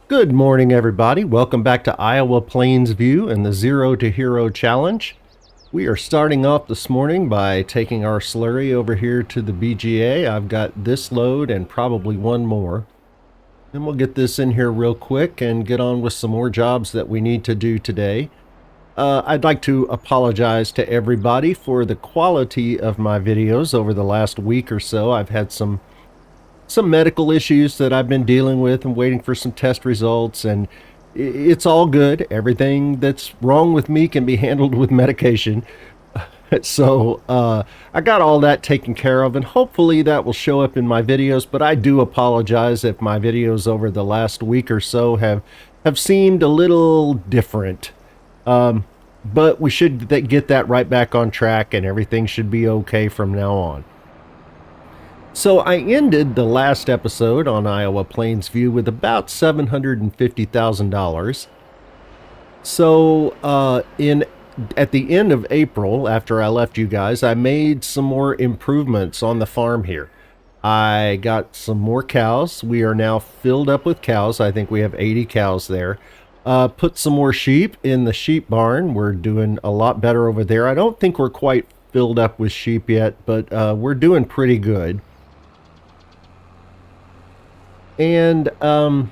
Good morning, everybody. Welcome back to Iowa Plains View and the Zero to Hero Challenge. We are starting off this morning by taking our slurry over here to the BGA. I've got this load and probably one more. Then we'll get this in here real quick and get on with some more jobs that we need to do today. I'd like to apologize to everybody for the quality of my videos over the last week or so. I've had some medical issues that I've been dealing with and waiting for some test results, and it's all good. Everything that's wrong with me can be handled with medication. So I got all that taken care of, and hopefully that will show up in my videos, but I do apologize if my videos over the last week or so have seemed a little different. But we should get that right back on track, and everything should be okay from now on. So I ended the last episode on Iowa Plains View with about $750,000. So at the end of April, after I left you guys, I made some more improvements on the farm here. I got some more cows. We are now filled up with cows. I think we have 80 cows there. Put some more sheep in the sheep barn. We're doing a lot better over there. I don't think we're quite filled up with sheep yet, but we're doing pretty good. And I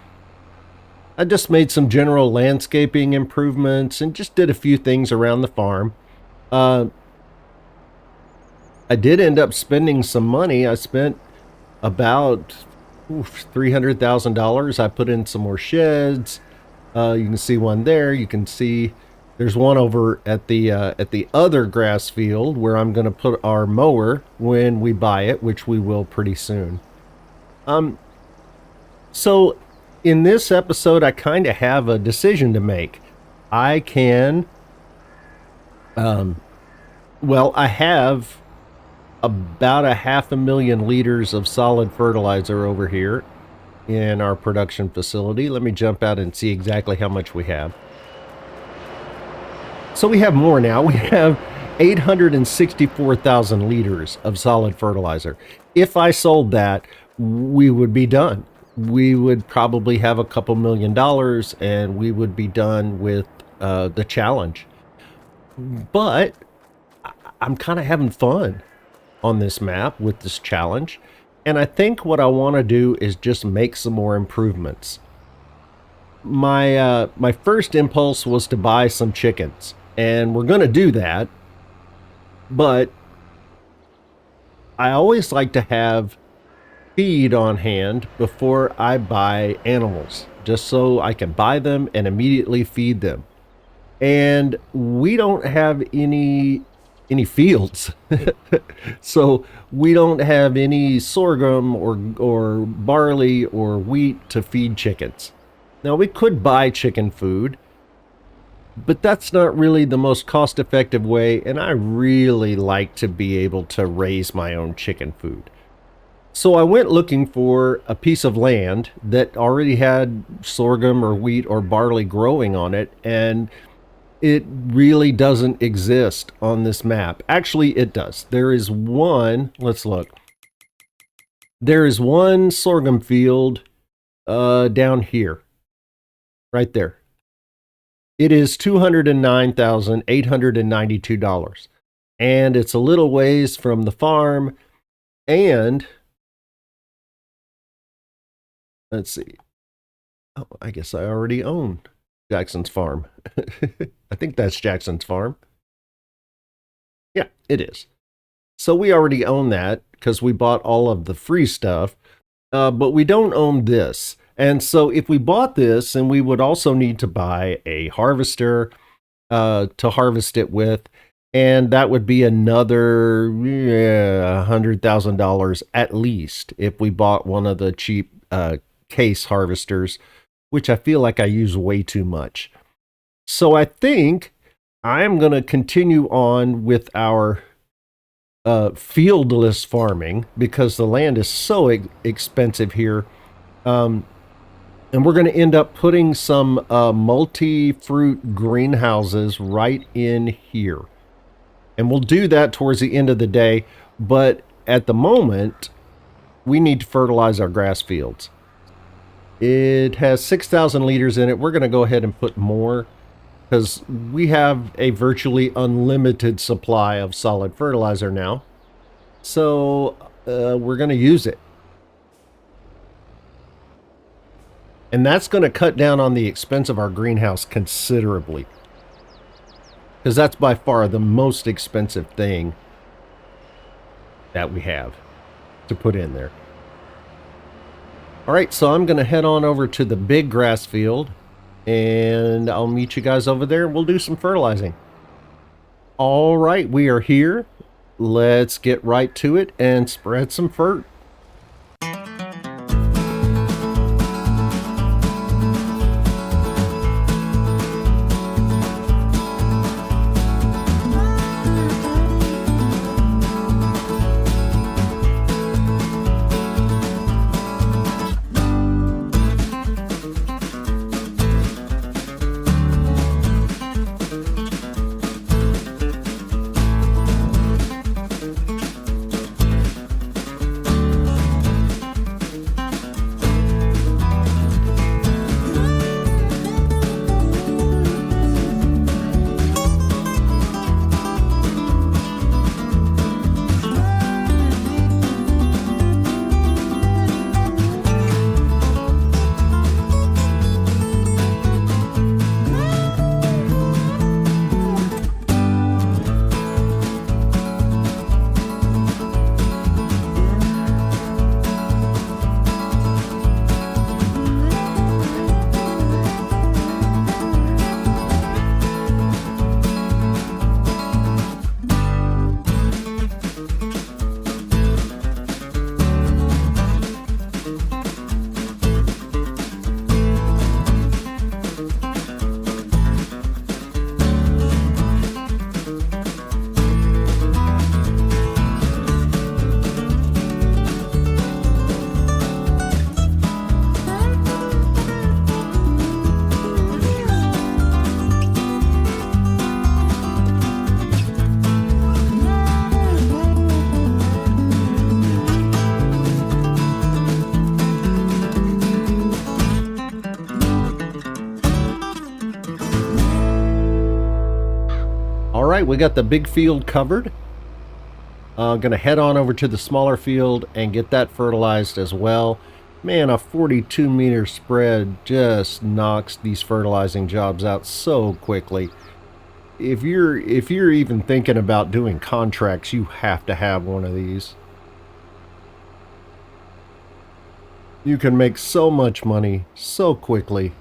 just made some general landscaping improvements and just did a few things around the farm. I did end up spending some money. I spent about $300,000. I put in some more sheds. You can see one there. You can see there's one over at the other grass field where I'm going to put our mower when we buy it, which we will pretty soon. So in this episode, I kind of have a decision to make. I can, I have about 500,000 liters of solid fertilizer over here in our production facility. Let me jump out and see exactly how much we have. So we have more now. We have 864,000 liters of solid fertilizer. If I sold that, we would be done. We would probably have a couple $1,000,000 and we would be done with the challenge. But I'm kind of having fun on this map with this challenge. And I think what I want to do is just make some more improvements. My first impulse was to buy some chickens, and we're going to do that. But I always like to have feed on hand before I buy animals, just so I can buy them and immediately feed them. And we don't have any fields. So we don't have any sorghum or barley or wheat to feed chickens. Now we could buy chicken food, but that's not really the most cost-effective way, and I really like to be able to raise my own chicken food. So I went looking for a piece of land that already had sorghum or wheat or barley growing on it, and it really doesn't exist on this map. Actually, it does. There is one, let's look. There is one sorghum field down here, right there. It is $209,892, and it's a little ways from the farm, and let's see. Oh, I guess I already own Jackson's farm. I think that's Jackson's farm. Yeah, it is. So we already own that because we bought all of the free stuff, but we don't own this. And so if we bought this, then we would also need to buy a harvester to harvest it with, and that would be another $100,000 at least if we bought one of the cheap case harvesters, which I feel like I use way too much. So I think I'm going to continue on with our fieldless farming because the land is so expensive here. And we're going to end up putting some multi-fruit greenhouses right in here. And we'll do that towards the end of the day. But at the moment, we need to fertilize our grass fields. It has 6,000 liters in it. We're going to go ahead and put more because we have a virtually unlimited supply of solid fertilizer now. So we're going to use it. And that's going to cut down on the expense of our greenhouse considerably. Because that's by far the most expensive thing that we have to put in there. Alright, so I'm going to head on over to the big grass field. And I'll meet you guys over there and we'll do some fertilizing. Alright, we are here. Let's get right to it and spread some fert. Alright, we got the big field covered. I'm going to head on over to the smaller field and get that fertilized as well. Man, a 42 meter spread just knocks these fertilizing jobs out so quickly. If you're even thinking about doing contracts, you have to have one of these. You can make so much money so quickly.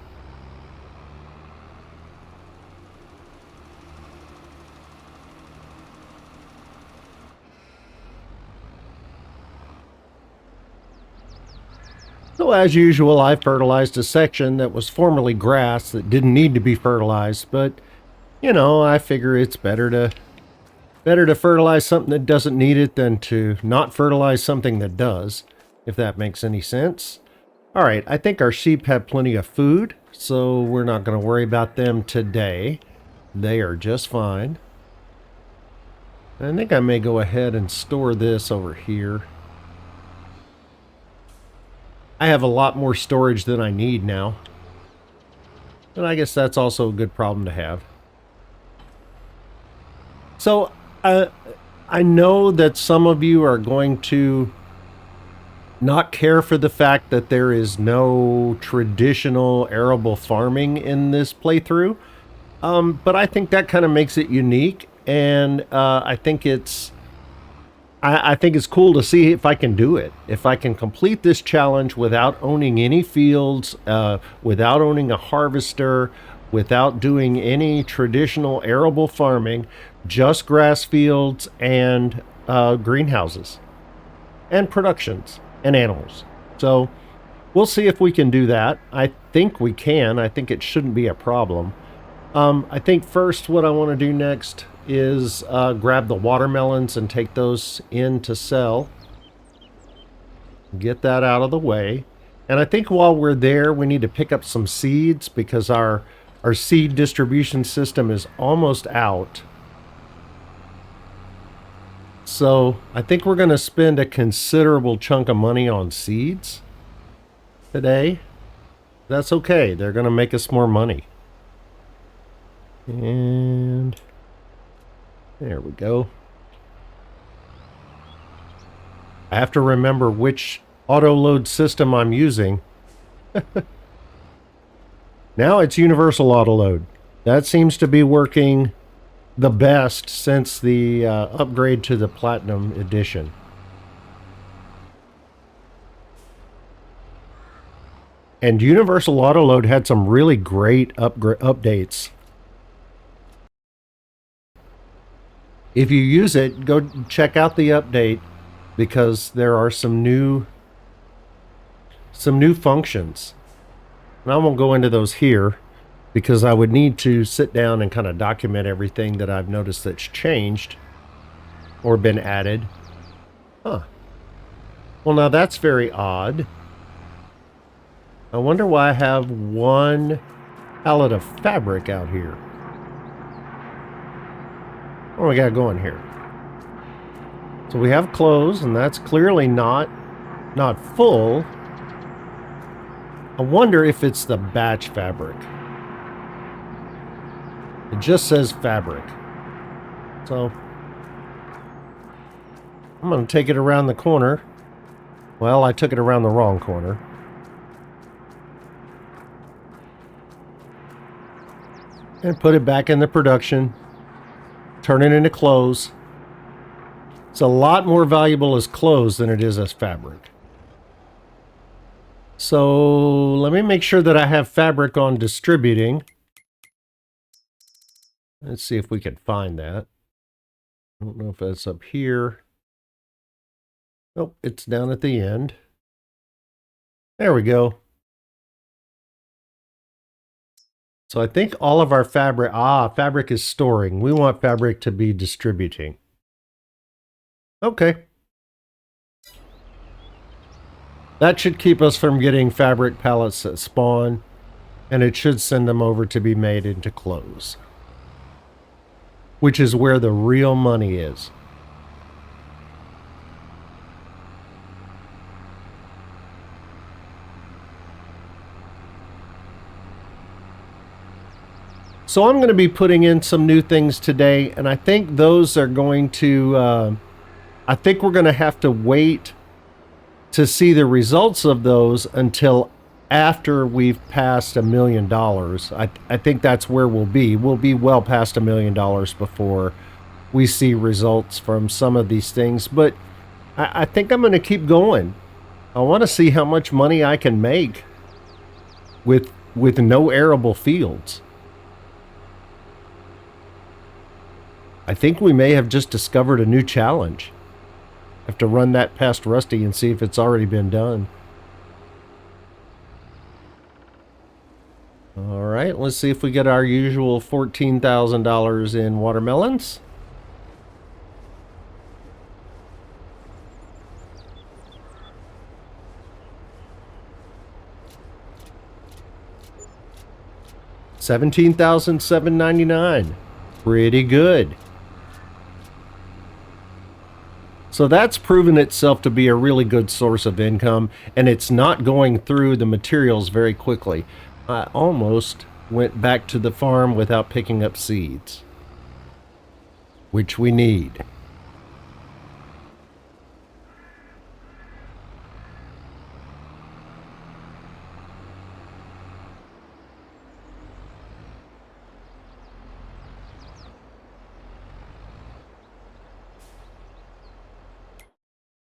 So as usual, I fertilized a section that was formerly grass that didn't need to be fertilized, but you know, I figure it's better to fertilize something that doesn't need it than to not fertilize something that does, if that makes any sense. Alright, I think our sheep have plenty of food, so we're not going to worry about them today. They are just fine. I think I may go ahead and store this over here. I have a lot more storage than I need now. And I guess that's also a good problem to have. So, I know that some of you are going to not care for the fact that there is no traditional arable farming in this playthrough. But I think that kind of makes it unique. And I think it's cool to see if I can do it. If I can complete this challenge without owning any fields, without owning a harvester, without doing any traditional arable farming, just grass fields and greenhouses and productions and animals. So we'll see if we can do that. I think we can. I think it shouldn't be a problem. I think first what I want to do next is grab the watermelons and take those in to sell. Get that out of the way. And I think while we're there, we need to pick up some seeds because our seed distribution system is almost out. So I think we're going to spend a considerable chunk of money on seeds today. That's okay. They're going to make us more money. And there we go. I have to remember which auto load system I'm using. Now it's universal auto load. That seems to be working the best since the upgrade to the Platinum Edition. And Universal Autoload had some really great updates. If you use it, go check out the update because there are some new functions. And I won't go into those here because I would need to sit down and kind of document everything that I've noticed that's changed or been added. Huh. Well, now that's very odd. I wonder why I have one pallet of fabric out here. What do we got going here? So we have clothes, and that's clearly not full. I wonder if it's the batch fabric. It just says fabric. So I'm going to take it around the corner. Well, I took it around the wrong corner. And put it back in the production. Turn it into clothes. It's a lot more valuable as clothes than it is as fabric. So let me make sure that I have fabric on distributing. Let's see if we can find that. I don't know if that's up here. Nope, it's down at the end. There we go. So I think all of our fabric, fabric is storing. We want fabric to be distributing. Okay. That should keep us from getting fabric pallets that spawn, and it should send them over to be made into clothes, which is where the real money is. So I'm going to be putting in some new things today, and I think those are going to, I think we're going to have to wait to see the results of those until after we've passed $1 million. I think that's where we'll be. We'll be well past $1 million before we see results from some of these things, but I think I'm going to keep going. I want to see how much money I can make with no arable fields. I think we may have just discovered a new challenge. I have to run that past Rusty and see if it's already been done. All right, let's see if we get our usual $14,000 in watermelons. $17,799. Pretty good. So that's proven itself to be a really good source of income, and it's not going through the materials very quickly. I almost went back to the farm without picking up seeds, which we need.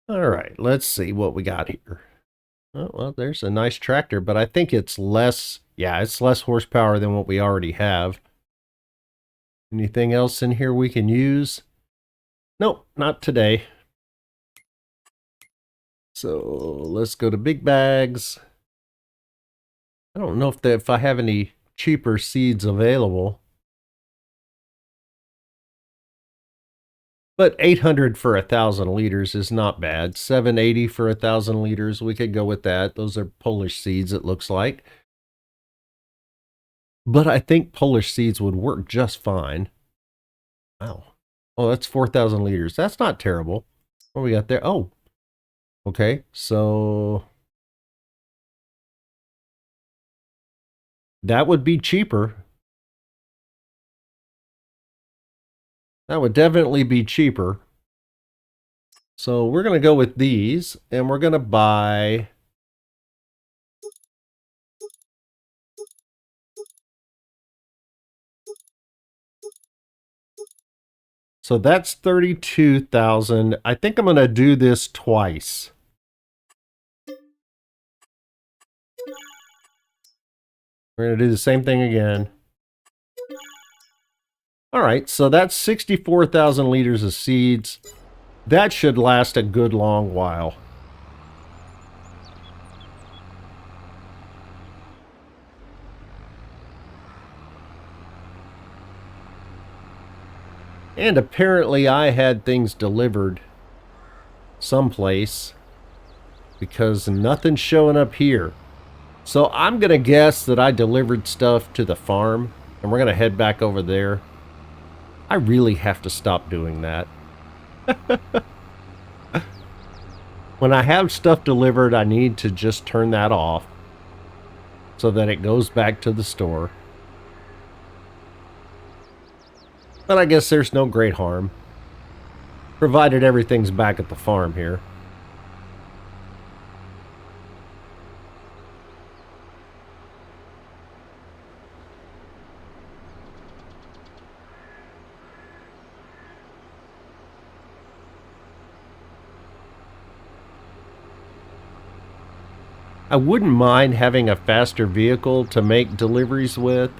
All right, let's see what we got here. Oh, well, there's a nice tractor, but I think it's less, yeah, it's less horsepower than what we already have. Anything else in here we can use? Nope, not today. So let's go to big bags. I don't know if I have any cheaper seeds available. But 800 for 1,000 liters is not bad. 780 for 1,000 liters, we could go with that. Those are Polish seeds, it looks like. But I think Polish seeds would work just fine. Wow. Oh, that's 4,000 liters. That's not terrible. What we got there? Oh, okay. So That would be cheaper. That would definitely be cheaper. So we're going to go with these, and we're going to buy... So that's 32,000. I think I'm going to do this twice. We're going to do the same thing again. All right, so that's 64,000 liters of seeds. That should last a good long while. And apparently I had things delivered someplace because nothing's showing up here. So I'm going to guess that I delivered stuff to the farm, and we're going to head back over there. I really have to stop doing that. When I have stuff delivered, I need to just turn that off so that it goes back to the store. But I guess there's no great harm, provided everything's back at the farm here. I wouldn't mind having a faster vehicle to make deliveries with.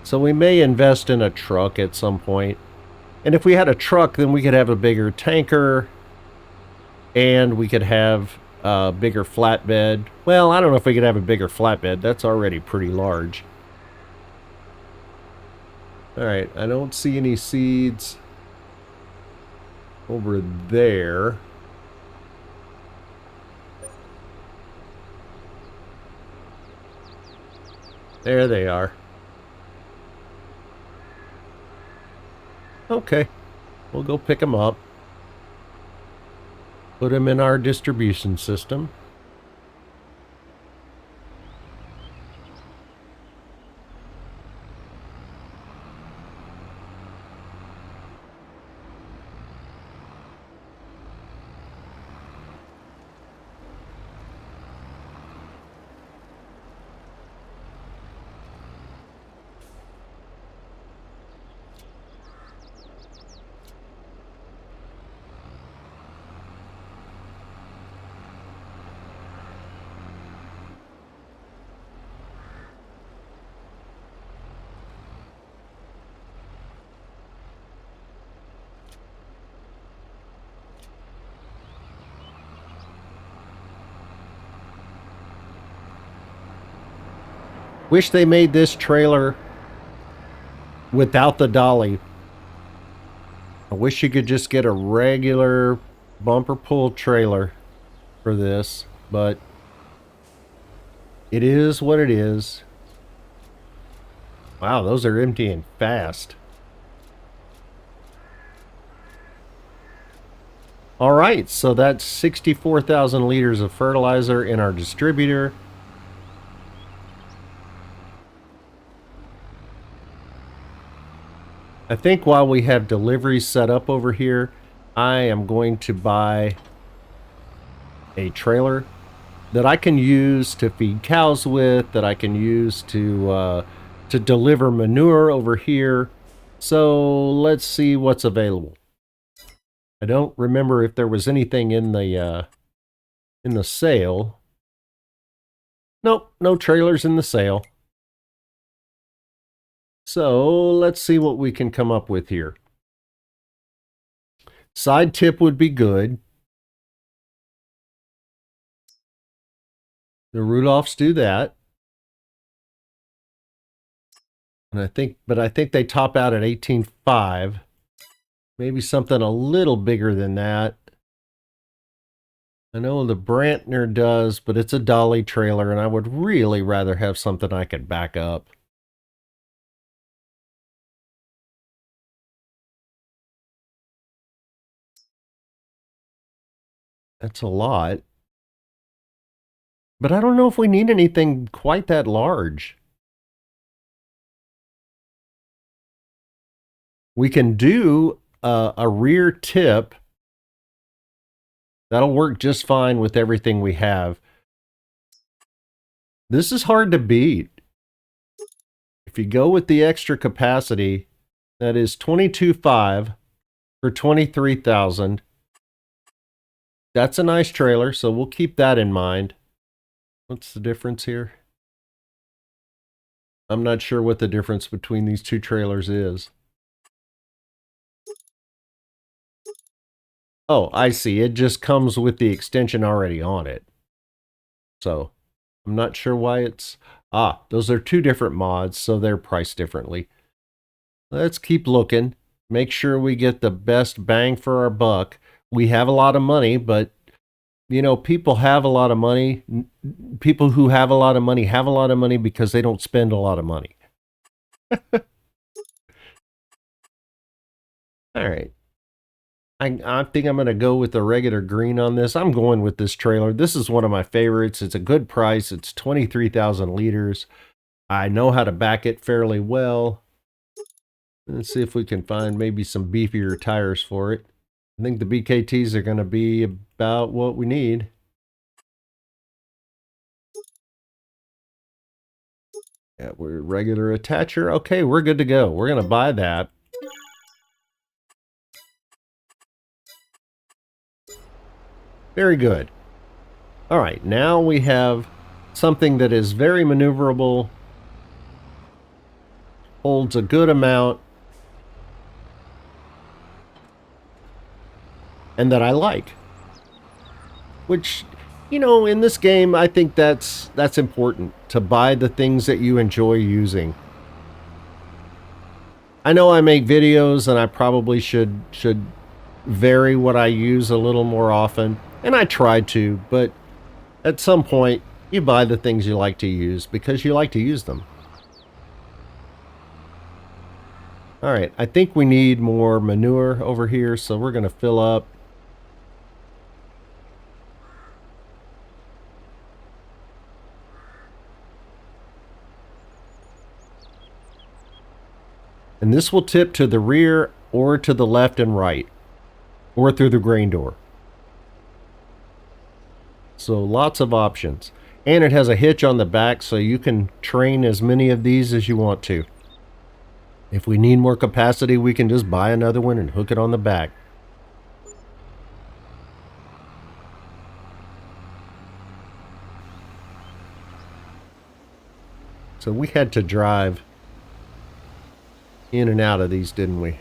So we may invest in a truck at some point. And if we had a truck, then we could have a bigger tanker. And we could have a bigger flatbed. Well, I don't know if we could have a bigger flatbed. That's already pretty large. Alright, I don't see any seeds over there. There they are. Okay, we'll go pick them up. Put them in our distribution system. Wish they made this trailer without the dolly. I wish you could just get a regular bumper pull trailer for this, but it is what it is. Wow, those are emptying fast. All right, so that's 64,000 liters of fertilizer in our distributor. I think while we have deliveries set up over here, I am going to buy a trailer that I can use to feed cows with, that I can use to deliver manure over here. So let's see what's available. I don't remember if there was anything in the sale. Nope, no trailers in the sale. So let's see what we can come up with here. Side tip would be good. The Rudolphs do that. And I think they top out at 18.5. Maybe something a little bigger than that. I know the Brantner does, but it's a dolly trailer, and I would really rather have something I could back up. That's a lot. But I don't know if we need anything quite that large. We can do a rear tip. That'll work just fine with everything we have. This is hard to beat. If you go with the extra capacity, that is 22.5 for 23,000. That's a nice trailer, so we'll keep that in mind. What's the difference here? I'm not sure what the difference between these two trailers is. Oh, I see. It just comes with the extension already on it. So I'm not sure why it's... Ah, those are two different mods, so they're priced differently. Let's keep looking. Make sure we get the best bang for our buck. We have a lot of money, but, you know, people have a lot of money. People who have a lot of money because they don't spend a lot of money. All right. I think I'm going to go with the regular green on this. I'm going with this trailer. This is one of my favorites. It's a good price. It's 23,000 liters. I know how to back it fairly well. Let's see if we can find maybe some beefier tires for it. I think the BKTs are going to be about what we need. Yeah, we're regular attacher. Okay, we're good to go. We're going to buy that. Very good. All right, now we have something that is very maneuverable, holds a good amount, and that I like. Which, you know, in this game, I think that's important, to buy the things that you enjoy using. I know I make videos and I probably should vary what I use a little more often, and I try to, but at some point you buy the things you like to use because you like to use them. All right, I think we need more manure over here, so we're going to fill up. And this will tip to the rear or to the left and right, or through the grain door. So lots of options. And it has a hitch on the back, so you can train as many of these as you want to. If we need more capacity, we can just buy another one and hook it on the back. So we had to drive in and out of these, didn't we?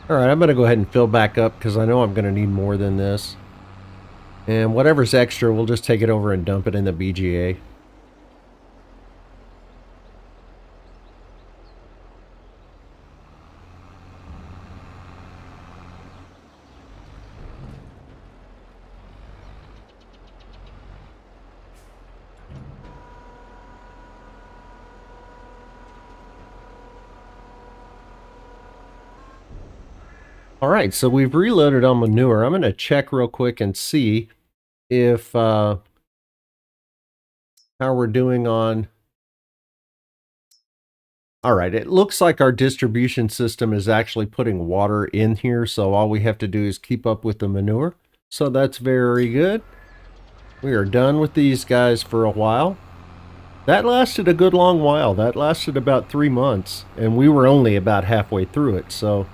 All right, I'm going to go ahead and fill back up because I know I'm going to need more than this. And whatever's extra, we'll just take it over and dump it in the BGA. All right, so we've reloaded on manure. I'm going to check real quick and see if how we're doing on... All right, it looks like our distribution system is actually putting water in here, so all we have to do is keep up with the manure. So that's very good. We are done with these guys for a while. That lasted a good long while. That lasted about 3 months, and we were only about halfway through it, so...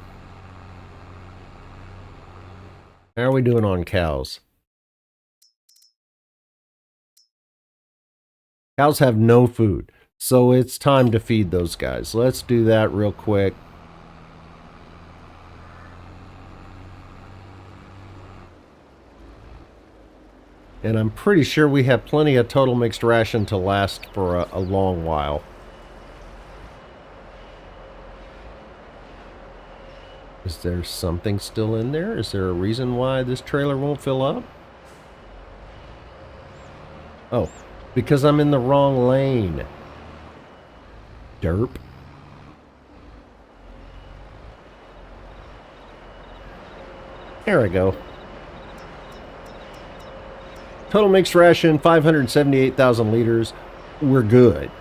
How are we doing on cows? Cows have no food, so it's time to feed those guys. Let's do that real quick. And I'm pretty sure we have plenty of total mixed ration to last for a long while. Is there something still in there? Is there a reason why this trailer won't fill up? Oh, because I'm in the wrong lane. Derp. There we go. Total mixed ration, 578,000 liters. We're good.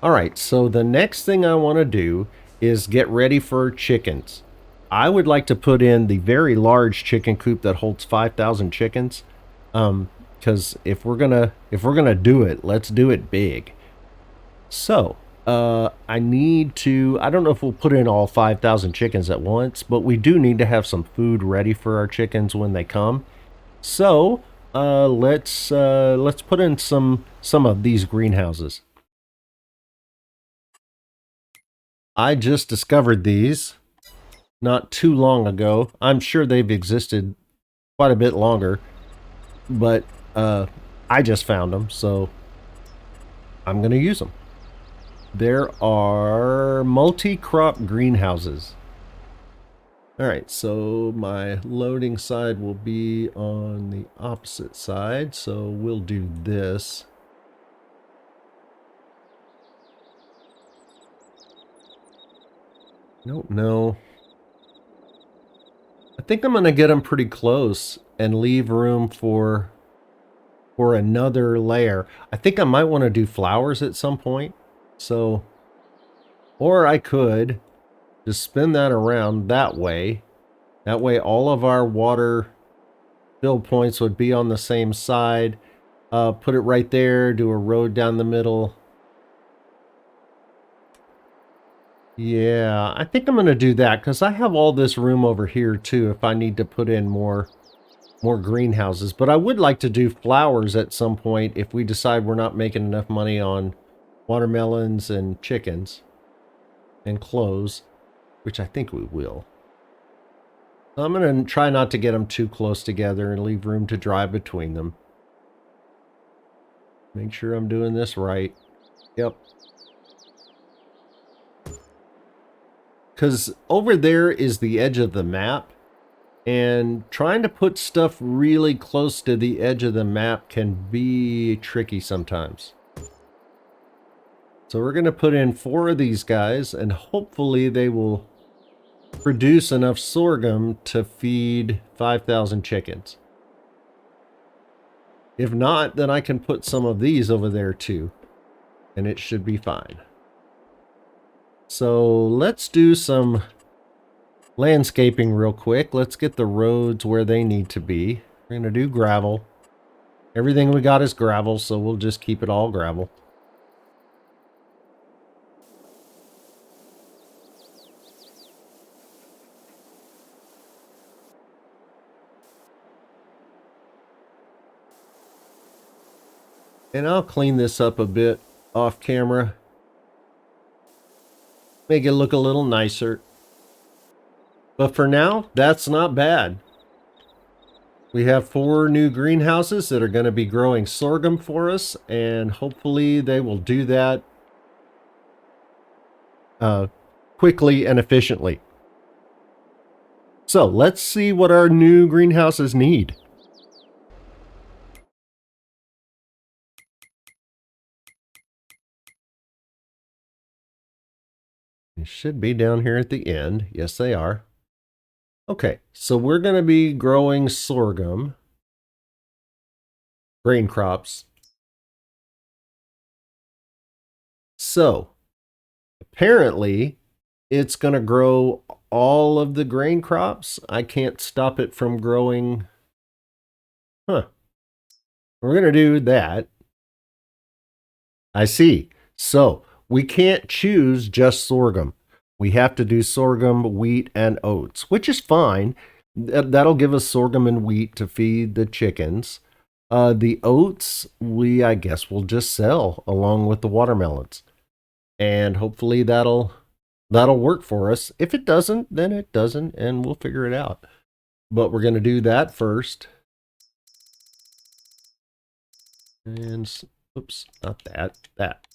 All right, so the next thing I want to do is get ready for chickens. I would like to put in the very large chicken coop that holds 5,000 chickens. Because if we're gonna do it, let's do it big. So, I need to. I don't know if we'll put in all 5,000 chickens at once, but we do need to have some food ready for our chickens when they come. So, let's put in some of these greenhouses. I just discovered these not too long ago. I'm sure they've existed quite a bit longer, but I just found them, so I'm going to use them. There are multi-crop greenhouses. All right, so my loading side will be on the opposite side, so we'll do this. Nope, no. I think I'm going to get them pretty close and leave room for another layer. I think I might want to do flowers at some point. So, or I could just spin that around that way. That way all of our water fill points would be on the same side. Put it right there, do a road down the middle. Yeah, I think I'm going to do that because I have all this room over here too if I need to put in more greenhouses. But I would like to do flowers at some point if we decide we're not making enough money on watermelons and chickens and clothes, which I think we will. So I'm going to try not to get them too close together and leave room to dry between them. Make sure I'm doing this right. Yep. Because over there is the edge of the map, and trying to put stuff really close to the edge of the map can be tricky sometimes. So we're going to put in 4 of these guys, and hopefully they will produce enough sorghum to feed 5,000 chickens. If not, then I can put some of these over there too, and it should be fine. So let's do some landscaping real quick. Let's get the roads where they need to be. We're going to do gravel. Everything we got is gravel, so we'll just keep it all gravel. And I'll clean this up a bit off camera. Make it look a little nicer. But for now, that's not bad. We have 4 new greenhouses that are going to be growing sorghum for us, and hopefully they will do that quickly and efficiently. So let's see what our new greenhouses need. They should be down here at the end. Yes, they are. Okay, so we're going to be growing sorghum, grain crops. So, apparently, it's going to grow all of the grain crops. I can't stop it from growing. Huh. We're going to do that. I see. So, we can't choose just sorghum. We have to do sorghum, wheat, and oats, which is fine. That'll give us sorghum and wheat to feed the chickens. The oats, I guess, will just sell along with the watermelons. And hopefully that'll that'll work for us. If it doesn't, then it doesn't, and we'll figure it out. But we're going to do that first. And, oops, not that, that.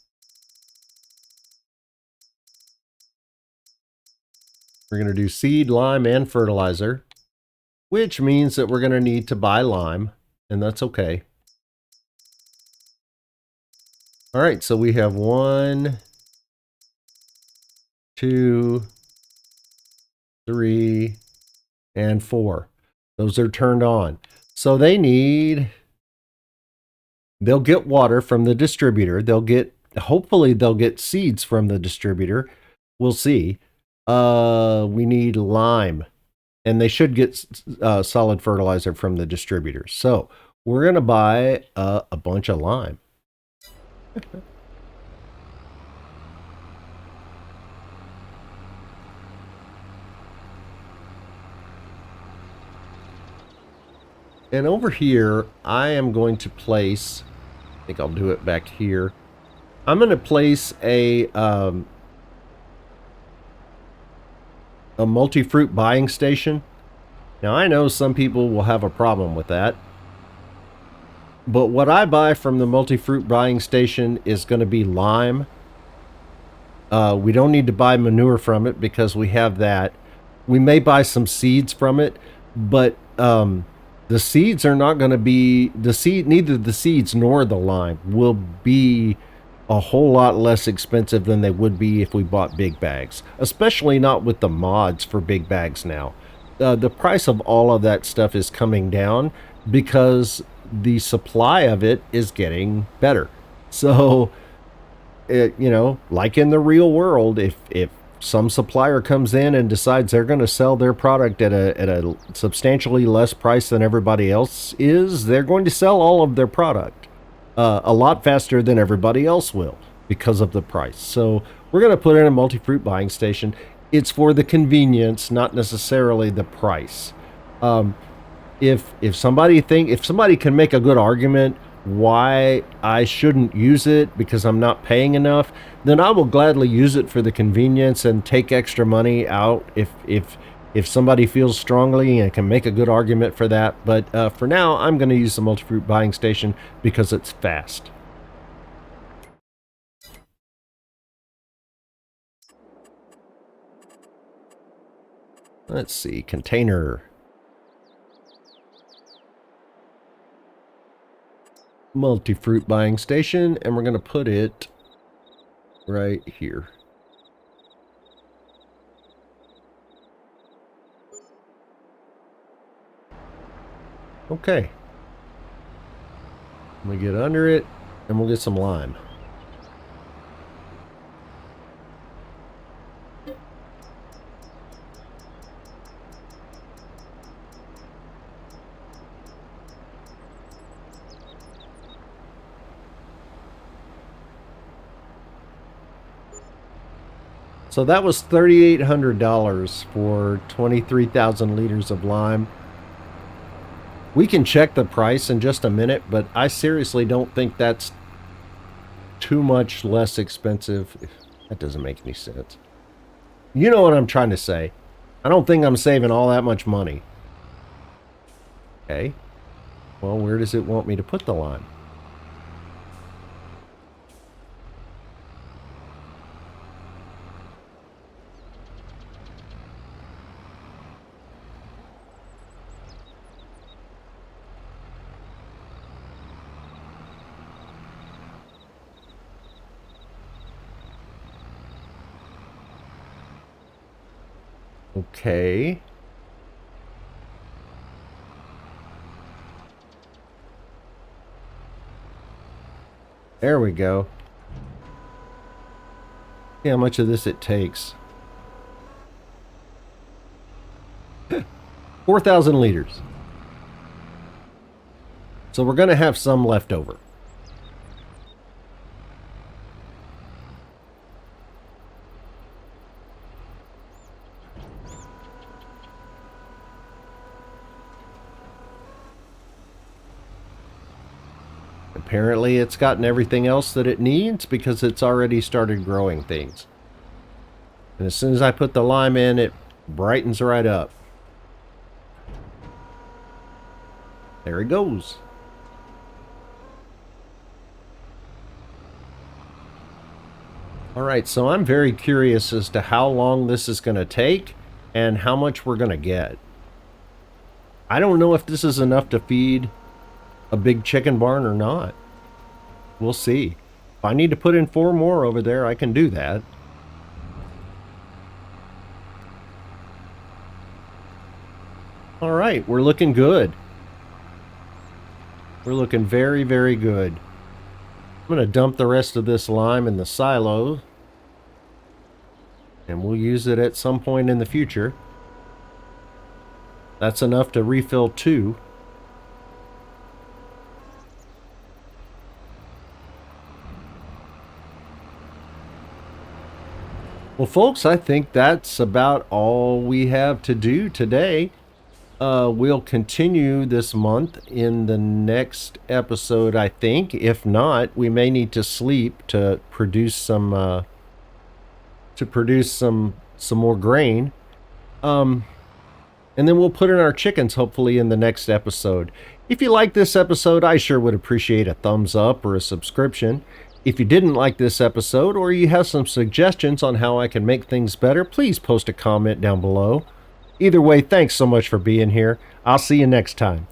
We're going to do seed, lime, and fertilizer, which means that we're going to need to buy lime, and that's okay. All right, so we have 1, 2, 3, and 4. Those are turned on. So they'll get water from the distributor. Hopefully they'll get seeds from the distributor. We'll see. We need lime, and they should get solid fertilizer from the distributor. So we're going to buy a bunch of lime. And over here, I am going to place, I think I'll do it back here. I'm going to place a multi-fruit buying station. Now, I know some people will have a problem with that, but what I buy from the multi-fruit buying station is going to be lime. We don't need to buy manure from it because we have that. We may buy some seeds from it, but the seeds are not going to be neither the seeds nor the lime will be a whole lot less expensive than they would be if we bought big bags, especially not with the mods for big bags now. The price of all of that stuff is coming down because the supply of it is getting better. So, like in the real world, if some supplier comes in and decides they're going to sell their product at a substantially less price than everybody else is, they're going to sell all of their product a lot faster than everybody else will because of the price. So we're going to put in a multi-fruit buying station. It's for the convenience, not necessarily the price. If somebody can make a good argument why I shouldn't use it because I'm not paying enough, then I will gladly use it for the convenience and take extra money out if somebody feels strongly and can make a good argument for that. But for now, I'm going to use the multi-fruit buying station because it's fast. Let's see, container. Multi-fruit buying station, and we're going to put it right here. Okay. We get under it, and we'll get some lime. So that was $3,800 for 23,000 liters of lime. We can check the price in just a minute, but I seriously don't think that's too much less expensive. That doesn't make any sense. You know what I'm trying to say. I don't think I'm saving all that much money. Okay. Well, where does it want me to put the lime? Okay. There we go. See how much of this it takes. 4,000 liters. So we're going to have some left over. Apparently it's gotten everything else that it needs because it's already started growing things. And as soon as I put the lime in, it brightens right up. There he goes. All right, so I'm very curious as to how long this is going to take and how much we're going to get. I don't know if this is enough to feed a big chicken barn or not. We'll see. If I need to put in 4 more over there, I can do that. All right, we're looking good. We're looking very, very good. I'm going to dump the rest of this lime in the silo, and we'll use it at some point in the future. That's enough to refill 2. Well, folks, I think that's about all we have to do today. We'll continue this month in the next episode, I think. If not, we may need to sleep to produce some more grain. And then we'll put in our chickens hopefully in the next episode. If you like this episode, I sure would appreciate a thumbs up or a subscription. If you didn't like this episode, or you have some suggestions on how I can make things better, please post a comment down below. Either way, thanks so much for being here. I'll see you next time.